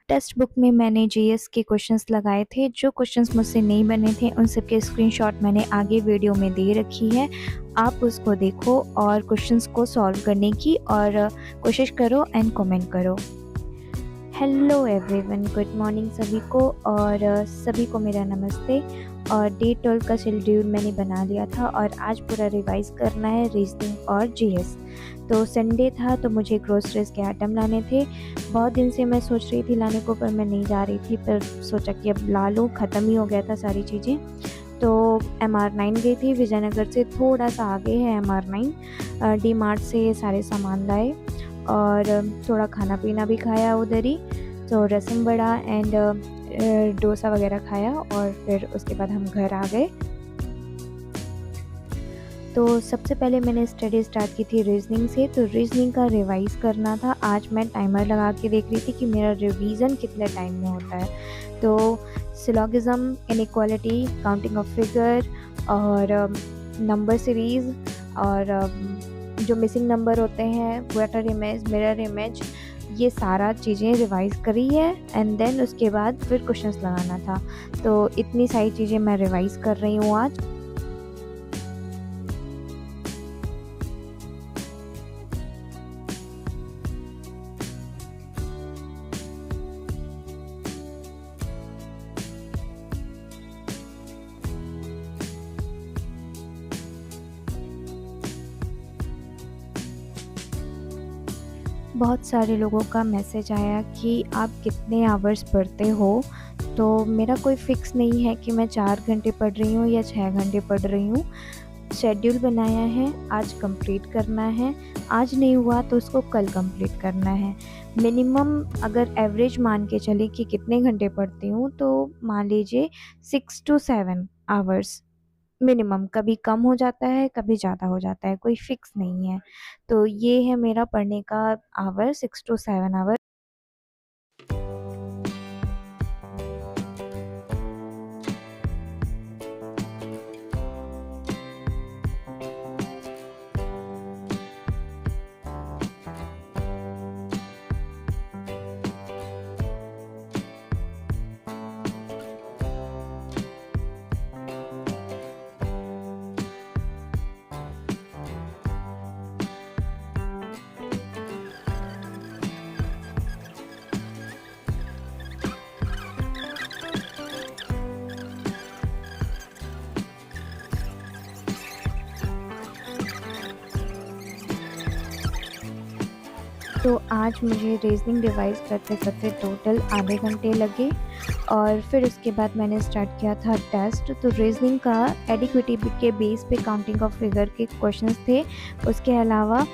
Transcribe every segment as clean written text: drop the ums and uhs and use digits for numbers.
Text book में मैंने GS के क्वेश्चंस लगाए थे। जो क्वेश्चंस मुझसे नहीं बने थे उन सब के स्क्रीनशॉट मैंने आगे वीडियो में दे रखी है। आप उसको देखो और क्वेश्चंस को सॉल्व करने की और कोशिश करो एंड कमेंट करो। हेलो एवरीवन, गुड मॉर्निंग सभी को और सभी को मेरा नमस्ते। और डे 12 का शेड्यूल मैंने बना लिया था और आज पूरा रिवाइज़ करना है रीजनिंग और जीएस। तो संडे था तो मुझे ग्रोसरीज के आइटम लाने थे। बहुत दिन से मैं सोच रही थी लाने को, पर मैं नहीं जा रही थी, पर सोचा कि अब ला लूँ, ख़त्म ही हो गया था सारी चीज़ें। तो MR9 गई थी, विजयनगर से थोड़ा सा आगे है MR9। डी मार्ट से ये सारे सामान लाए और थोड़ा खाना पीना भी खाया उधर ही। तो रसम बड़ा एंड डोसा वगैरह खाया और फिर उसके बाद हम घर आ गए। तो सबसे पहले मैंने स्टडी स्टार्ट की थी रीजनिंग से। तो रीजनिंग का रिवाइज़ करना था। आज मैं टाइमर लगा के देख रही थी कि मेरा रिवीजन कितने टाइम में होता है। तो syllogism, inequality, counting of figure और नंबर सीरीज़ और जो मिसिंग नंबर होते हैं, वेक्टर इमेज, मिरर इमेज, ये सारा चीज़ें रिवाइज़ करी है एंड देन उसके बाद फिर क्वेश्चंस लगाना था। तो इतनी सारी चीज़ें मैं रिवाइज़ कर रही हूँ आज। बहुत सारे लोगों का मैसेज आया कि आप कितने आवर्स पढ़ते हो। तो मेरा कोई फ़िक्स नहीं है कि मैं 4 घंटे पढ़ रही हूँ या 6 घंटे पढ़ रही हूँ। शेड्यूल बनाया है, आज कंप्लीट करना है। आज नहीं हुआ तो उसको कल कंप्लीट करना है। मिनिमम अगर एवरेज मान के चले कि कितने घंटे पढ़ती हूँ, तो मान लीजिए 6 to 7 आवर्स मिनिमम। कभी कम हो जाता है, कभी ज़्यादा हो जाता है, कोई फ़िक्स नहीं है। तो ये है मेरा पढ़ने का आवर, 6 to 7 आवर। तो आज मुझे रीजनिंग रिवाइज़ करते करते टोटल आधे घंटे लगे और फिर उसके बाद मैंने स्टार्ट किया था टेस्ट। तो रीजनिंग का एडिक्विटी के बेस पे काउंटिंग ऑफ फिगर के क्वेश्चंस थे। उसके अलावा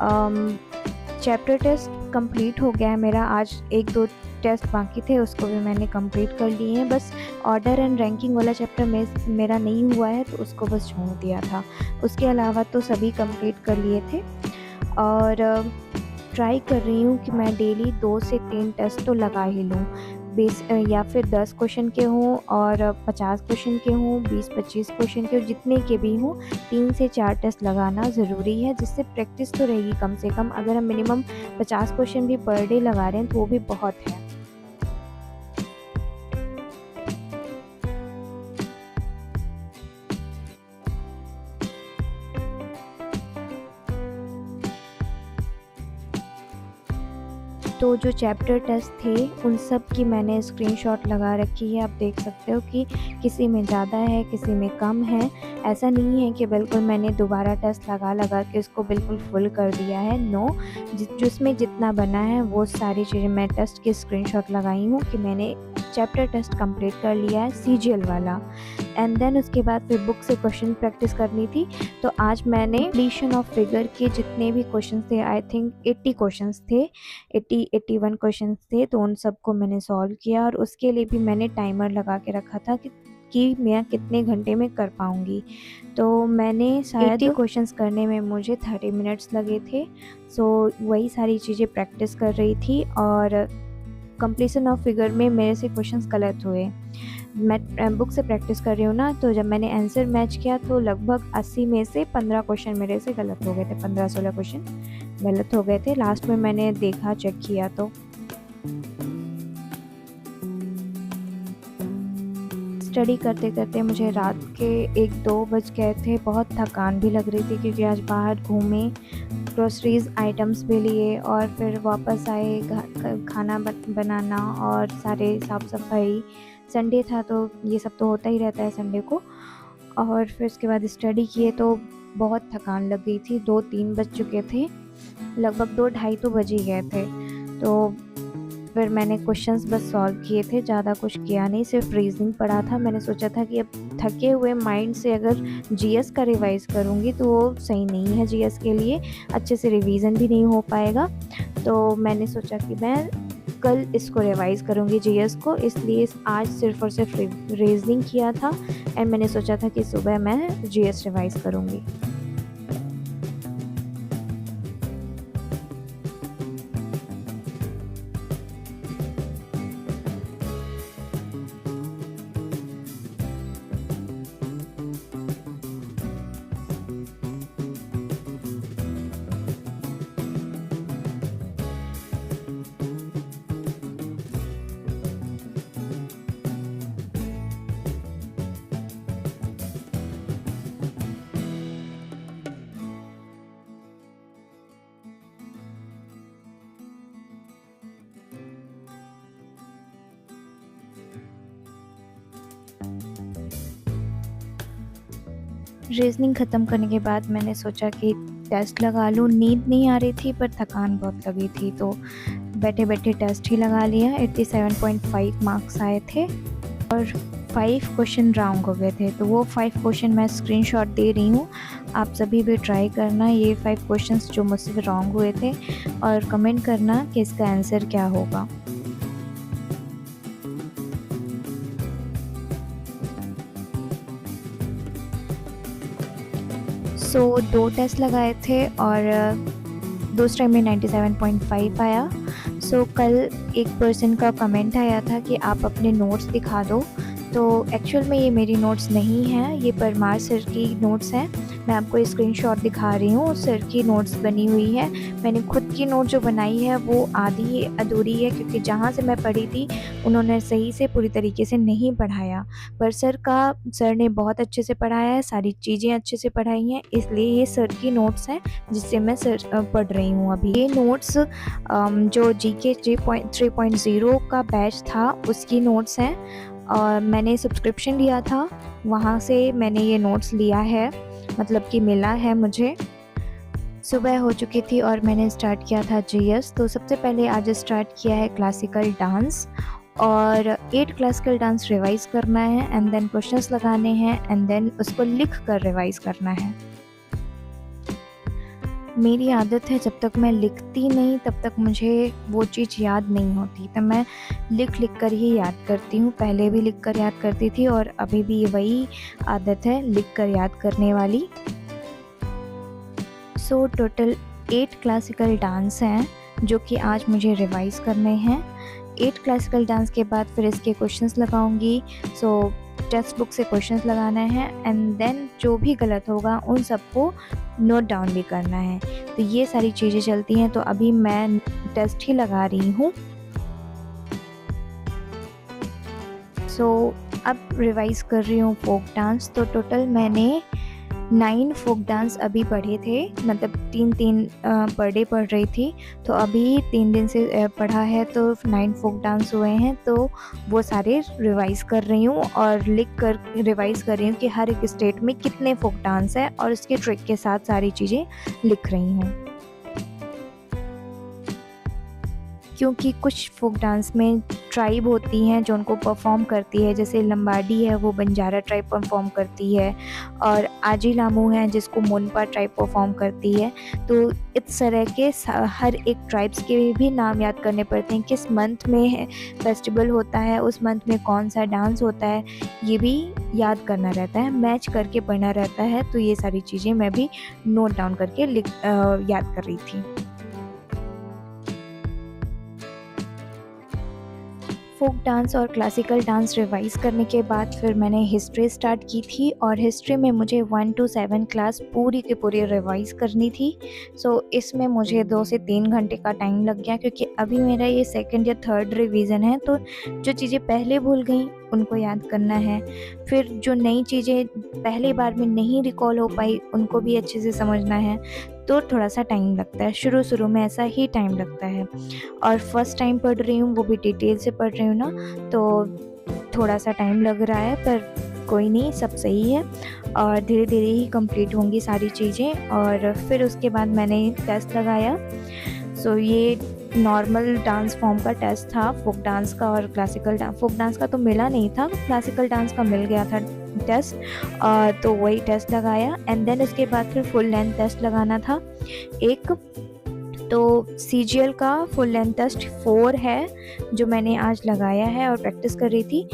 चैप्टर टेस्ट कंप्लीट हो गया है मेरा। आज 1-2 टेस्ट बाकी थे, उसको भी मैंने कंप्लीट कर लिए हैं। बस ऑर्डर एंड रैंकिंग वाला चैप्टर मेरा नहीं हुआ है, तो उसको बस छोड़ दिया था। उसके अलावा तो सभी कंप्लीट कर लिए थे और ट्राई कर रही हूँ कि मैं डेली 2 से 3 टेस्ट तो लगा ही लूँ। या फिर 10 क्वेश्चन के हों और 50 क्वेश्चन के हों, 20-25 क्वेश्चन के हों, जितने के भी हों, 3 से 4 टेस्ट लगाना ज़रूरी है, जिससे प्रैक्टिस तो रहेगी कम से कम। अगर हम मिनिमम 50 क्वेश्चन भी पर डे लगा रहे हैं तो वो भी बहुत है। तो जो चैप्टर टेस्ट थे उन सब की मैंने स्क्रीनशॉट लगा रखी है। आप देख सकते हो कि किसी में ज़्यादा है, किसी में कम है। ऐसा नहीं है कि बिल्कुल मैंने दोबारा टेस्ट लगा के उसको बिल्कुल फुल कर दिया है। नो, जिसमें जितना बना है वो सारी चीज़ें मैं टेस्ट की स्क्रीनशॉट लगाई हूँ कि मैंने चैप्टर टेस्ट कंप्लीट कर लिया है, CGL वाला। एंड देन उसके बाद फिर बुक से क्वेश्चन प्रैक्टिस करनी थी। तो आज मैंने कंप्लीशन ऑफ फिगर के जितने भी क्वेश्चन थे, आई थिंक 80 क्वेश्चन थे, 81 क्वेश्चन थे, तो उन सबको मैंने सॉल्व किया। और उसके लिए भी मैंने टाइमर लगा के रखा था कि मैं कितने घंटे में कर पाऊँगी। तो मैंने शायद 80 क्वेश्चंस करने में मुझे 30 मिनट्स लगे थे। सो वही सारी चीज़ें प्रैक्टिस कर रही थी और कंप्लीशन ऑफ फिगर में मेरे से क्वेश्चंस गलत हुए। मैं बुक से प्रैक्टिस कर रही हूँ ना, तो जब मैंने आंसर मैच किया तो लगभग 80 में से 15 क्वेश्चन मेरे से गलत हो गए थे, 15-16 क्वेश्चन गलत हो गए थे। लास्ट में मैंने देखा, चेक किया तो स्टडी करते करते मुझे रात के 1-2 बज गए थे। बहुत थकान भी लग रही थी क्योंकि आज बाहर घूमे, ग्रोसरीज़ आइटम्स भी लिए और फिर वापस आए खाना बनाना और सारे साफ़ सफाई। संडे था तो ये सब तो होता ही रहता है संडे को। और फिर उसके बाद स्टडी किए तो बहुत थकान लग गई थी। 2-3 बज चुके थे, लगभग 2 ढाई तो बज ही गए थे। तो फिर मैंने क्वेश्चंस बस सॉल्व किए थे, ज़्यादा कुछ किया नहीं, सिर्फ रीजनिंग पढ़ा था। मैंने सोचा था कि अब थके हुए माइंड से अगर जीएस का रिवाइज़ करूँगी तो वो सही नहीं है, जीएस के लिए अच्छे से रिवीजन भी नहीं हो पाएगा। तो मैंने सोचा कि मैं कल इसको रिवाइज़ करूँगी जीएस को, इसलिए आज सिर्फ और सिर्फ रीजनिंग किया था एंड मैंने सोचा था कि सुबह मैं जीएस रिवाइज़ करूँगी। रीजनिंग ख़त्म करने के बाद मैंने सोचा कि टेस्ट लगा लूँ। नींद नहीं आ रही थी पर थकान बहुत लगी थी तो बैठे बैठे टेस्ट ही लगा लिया। 87.5 मार्क्स आए थे और 5 क्वेश्चन रॉन्ग हो गए थे। तो वो 5 क्वेश्चन मैं स्क्रीनशॉट दे रही हूँ, आप सभी भी ट्राई करना ये 5 क्वेश्चंस जो मुझसे रॉन्ग हुए थे और कमेंट करना कि इसका आंसर क्या होगा। सो 2 टेस्ट लगाए थे और दूसरे में 97.5 आया। सो कल एक पर्सन का कमेंट आया था कि आप अपने नोट्स दिखा दो। तो एक्चुअल में ये मेरी नोट्स नहीं हैं, ये परमार सर की नोट्स हैं। मैं आपको स्क्रीनशॉट दिखा रही हूँ, सर की नोट्स बनी हुई है। मैंने खुद की नोट जो बनाई है वो आधी अधूरी है क्योंकि जहाँ से मैं पढ़ी थी उन्होंने सही से पूरी तरीके से नहीं पढ़ाया, पर सर ने बहुत अच्छे से पढ़ाया है, सारी चीज़ें अच्छे से पढ़ाई हैं, इसलिए ये सर की नोट्स हैं जिससे मैं पढ़ रही हूँ अभी। ये नोट्स जो GK 3.0 का बैच था उसकी नोट्स हैं और मैंने सब्सक्रिप्शन लिया था, वहाँ से मैंने ये नोट्स लिया है, मतलब कि मिला है मुझे। सुबह हो चुकी थी और मैंने स्टार्ट किया था जीएस। तो सबसे पहले आज स्टार्ट किया है क्लासिकल डांस और 8 क्लासिकल डांस रिवाइज़ करना है एंड देन क्वेश्चंस लगाने हैं एंड देन उसको लिख कर रिवाइज़ करना है। मेरी आदत है जब तक मैं लिखती नहीं तब तक मुझे वो चीज़ याद नहीं होती, तो मैं लिख कर ही याद करती हूँ। पहले भी लिख कर याद करती थी और अभी भी वही आदत है, लिख कर याद करने वाली। सो टोटल 8 क्लासिकल डांस हैं जो कि आज मुझे रिवाइज़ करने हैं। 8 क्लासिकल डांस के बाद फिर इसके क्वेश्चंस लगाऊंगी। सो टेक्स्ट बुक से क्वेश्चंस लगाना है एंड देन जो भी गलत होगा उन सबको नोट डाउन भी करना है। तो ये सारी चीज़ें चलती हैं। तो अभी मैं टेस्ट ही लगा रही हूँ। सो अब रिवाइज़ कर रही हूँ फोक डांस। तो टोटल मैंने 9 फोक डांस अभी पढ़े थे, मतलब 3-3 पर डे पढ़ रही थी। तो अभी 3 दिन से पढ़ा है तो 9 फोक डांस हुए हैं, तो वो सारे रिवाइज़ कर रही हूँ और लिख कर रिवाइज़ कर रही हूँ कि हर एक स्टेट में कितने फोक डांस है और उसके ट्रिक के साथ सारी चीज़ें लिख रही हूँ। क्योंकि कुछ फोक डांस में ट्राइब होती हैं जो उनको परफॉर्म करती है, जैसे लंबाडी है वो बंजारा ट्राइब परफॉर्म करती है और आजी लामू है जिसको मोनपा ट्राइब परफॉर्म करती है। तो इस तरह के हर एक ट्राइब्स के भी नाम याद करने पड़ते हैं, किस मंथ में फेस्टिवल होता है, उस मंथ में कौन सा डांस होता है, ये भी याद करना रहता है, मैच करके पढ़ना रहता है। तो ये सारी चीज़ें मैं भी नोट डाउन करके याद कर रही थी। फोक डांस और क्लासिकल डांस रिवाइज़ करने के बाद फिर मैंने हिस्ट्री स्टार्ट की थी, और हिस्ट्री में मुझे 1 to 7 क्लास पूरी की पूरी रिवाइज़ करनी थी। इसमें मुझे 2 से 3 घंटे का टाइम लग गया, क्योंकि अभी मेरा ये सेकंड या थर्ड रिवीजन है, तो जो चीज़ें पहले भूल गई उनको याद करना है। फिर जो नई चीज़ें पहली बार में नहीं रिकॉल हो पाई उनको भी अच्छे से समझना है, तो थोड़ा-सा टाइम लगता है। शुरू-शुरू में ऐसा ही टाइम लगता है, और फर्स्ट टाइम पढ़ रही हूँ, वो भी डिटेल से पढ़ रही हूँ ना, तो थोड़ा-सा टाइम लग रहा है, पर कोई नहीं, सब सही है और धीरे-धीरे ही कंप्लीट होंगी सारी चीज़ें। और फिर उसके बाद मैंने टेस्ट लगाया। ये नॉर्मल डांस फॉर्म का टेस्ट था, फोक डांस का और क्लासिकल फोक डांस का तो मिला नहीं था, क्लासिकल डांस का मिल गया था टेस्ट। तो वही टेस्ट लगाया, एंड देन उसके बाद फिर फुल लेंथ टेस्ट लगाना था एक। तो सीजीएल का फुल लेंथ टेस्ट 4 है, जो मैंने आज लगाया है और प्रैक्टिस कर रही थी।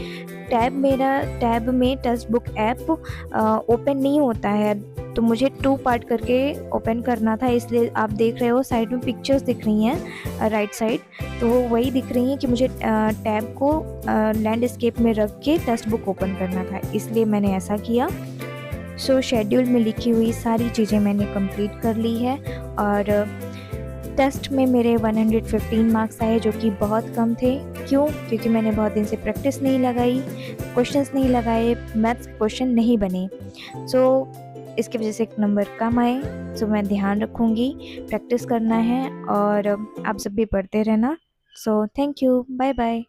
टैब में टेक्स्ट बुक ऐप ओपन नहीं होता है, तो मुझे 2 पार्ट करके ओपन करना था, इसलिए आप देख रहे हो साइड में पिक्चर्स दिख रही हैं राइट साइड, तो वो वही दिख रही हैं कि मुझे टैब को लैंडस्केप में रख के टेक्स्ट बुक ओपन करना था, इसलिए मैंने ऐसा किया। शेड्यूल में लिखी हुई सारी चीज़ें मैंने कंप्लीट कर ली है, और टेस्ट में मेरे 115 मार्क्स आए, जो कि बहुत कम थे। क्यों? क्योंकि मैंने बहुत दिन से प्रैक्टिस नहीं लगाई, क्वेश्चंस नहीं लगाए, मैथ्स क्वेश्चन नहीं बने। इसकी वजह से एक नंबर कम आए। मैं ध्यान रखूँगी, प्रैक्टिस करना है, और आप सब भी पढ़ते रहना। Thank you, bye bye.